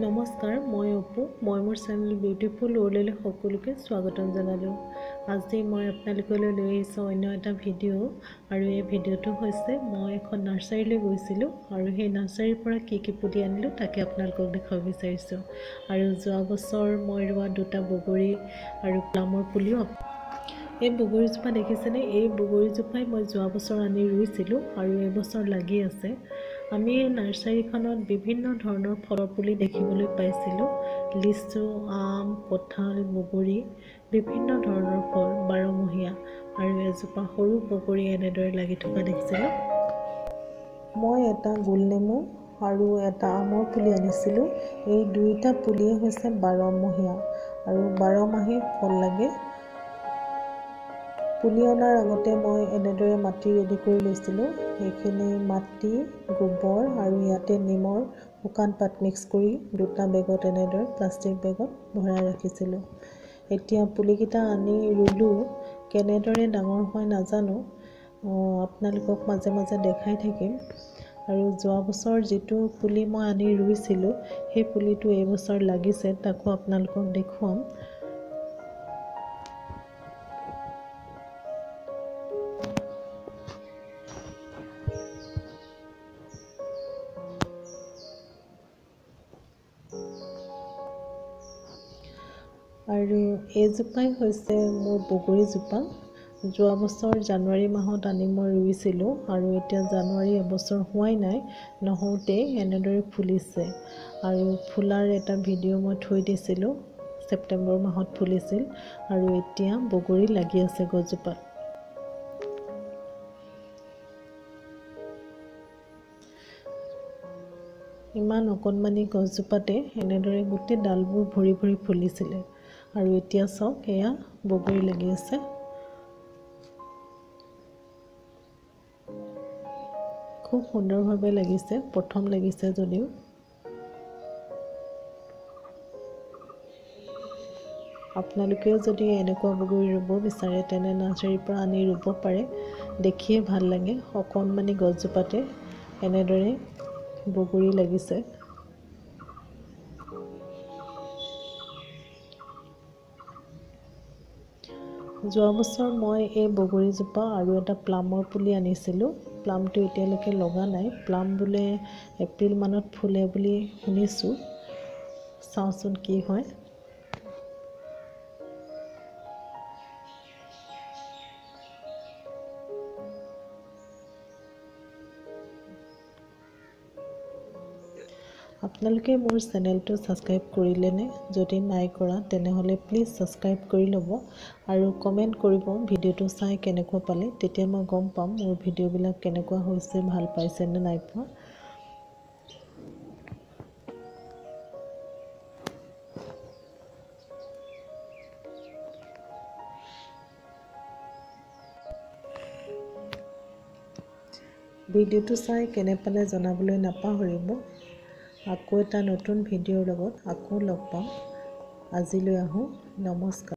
নমস্কাৰ, মই অপু। মই মোৰ চেনেল বিউটিফুল ৱৰ্ল্ডলৈ সকলোকে স্বাগতম জনালোঁ। আজি মই আপোনালোকলৈ লৈ আহিছোঁ অন্য এটা ভিডিঅ', আৰু এই ভিডিঅ'টো হৈছে মই এখন নাৰ্চাৰীলৈ গৈছিলোঁ আৰু সেই নাৰ্চাৰীৰ পৰা কি পুলি আনিলোঁ তাকে আপোনালোকক দেখুৱাব বিচাৰিছোঁ। আৰু যোৱা বছৰ মই ৰোৱা দুটা বগৰী আৰু প্লামৰ পুলিও এই বগৰীজোপা দেখিছেনে? এই বগৰীজোপাই মই যোৱা বছৰ আনি ৰুইছিলোঁ আৰু এইবছৰ লাগি আছে। আমি এই নাৰ্চাৰীখনত বিভিন্ন ধৰণৰ ফলৰ পুলি দেখিবলৈ পাইছিলোঁ। লিচু, আম, কঁঠাল, বগৰী, বিভিন্ন ধৰণৰ ফল বাৰমহীয়া, আৰু এজোপা সৰু বগৰী এনেদৰে লাগি থকা দেখিছিলোঁ। মই এটা গোলনেমু আৰু এটা আমৰ পুলি আনিছিলোঁ। এই দুয়োটা পুলিয়ে হৈছে বাৰমহীয়া আৰু 12 মাহেই ফল লাগে। পুলি অনাৰ আগতে মই এনেদৰে মাটি ৰেডি কৰি লৈছিলোঁ। সেইখিনি মাটি, গোবৰ আৰু ইয়াতে নিমৰ শুকান পাত মিক্স কৰি দুটা বেগত এনেদৰে প্লাষ্টিক বেগত ভৰাই ৰাখিছিলোঁ। এতিয়া পুলিকেইটা আনি ৰুলোঁ। কেনেদৰে ডাঙৰ হয় নাজানো, আপোনালোকক মাজে মাজে দেখাই থাকিম। আৰু যোৱা বছৰ যিটো পুলি মই আনি ৰুইছিলোঁ সেই পুলিটো এইবছৰ লাগিছে, তাকো আপোনালোকক দেখুৱাম। আৰু এইজোপাই হৈছে মোৰ বগৰীজোপা। যোৱা বছৰ জানুৱাৰী মাহত আনি মই ৰুইছিলোঁ আৰু এতিয়া জানুৱাৰী এবছৰ হোৱাই নাই, নহওঁতেই এনেদৰে ফুলিছে। আৰু ফুলাৰ এটা ভিডিঅ' মই থৈ দিছিলোঁ। ছেপ্টেম্বৰ মাহত ফুলিছিল আৰু এতিয়া বগৰী লাগি আছে গছজোপাত। ইমান অকণমানি গছজোপাতে এনেদৰে গোটেই ডালবোৰ ভৰি ভৰি ফুলিছিলে, আৰু এতিয়া চাওক এয়া বগৰী লাগি আছে। খুব সুন্দৰভাৱে লাগিছে, প্ৰথম লাগিছে যদিও। আপোনালোকেও যদি এনেকুৱা বগৰী ৰুব বিচাৰে তেনে নাৰ্চাৰীৰ পৰা আনি ৰুব পাৰে। দেখিয়ে ভাল লাগে, অকণমানি গছজোপাতে এনেদৰে বগৰী লাগিছে। যোৱা বছৰ মই এই বগৰীজোপা আৰু এটা প্লামৰ পুলি আনিছিলোঁ। প্লামটো এতিয়ালৈকে লগা নাই। প্লাম বোলে এপ্ৰিল মানত ফুলে বুলি শুনিছোঁ। চাওঁচোন কি হয়। আপোনালোকে মোৰ চেনেলটো ছাবস্ক্ৰাইব কৰিলেনে? যদি নাই কৰা তেনেহ'লে প্লিজ ছাবস্ক্ৰাইব কৰি ল'ব আৰু কমেণ্ট কৰিব ভিডিঅ'টো চাই কেনেকুৱা পালে। তেতিয়া মই গম পাম মোৰ ভিডিঅ'বিলাক কেনেকুৱা হৈছে, ভাল পাইছে নে নাই পোৱা। ভিডিঅ'টো চাই কেনে পালে জনাবলৈ নাপাহৰিব। আকৌ এটা নতুন ভিডিঅ'ৰ লগত আকৌ লগ পাম। আজিলৈ আহোঁ। নমস্কাৰ।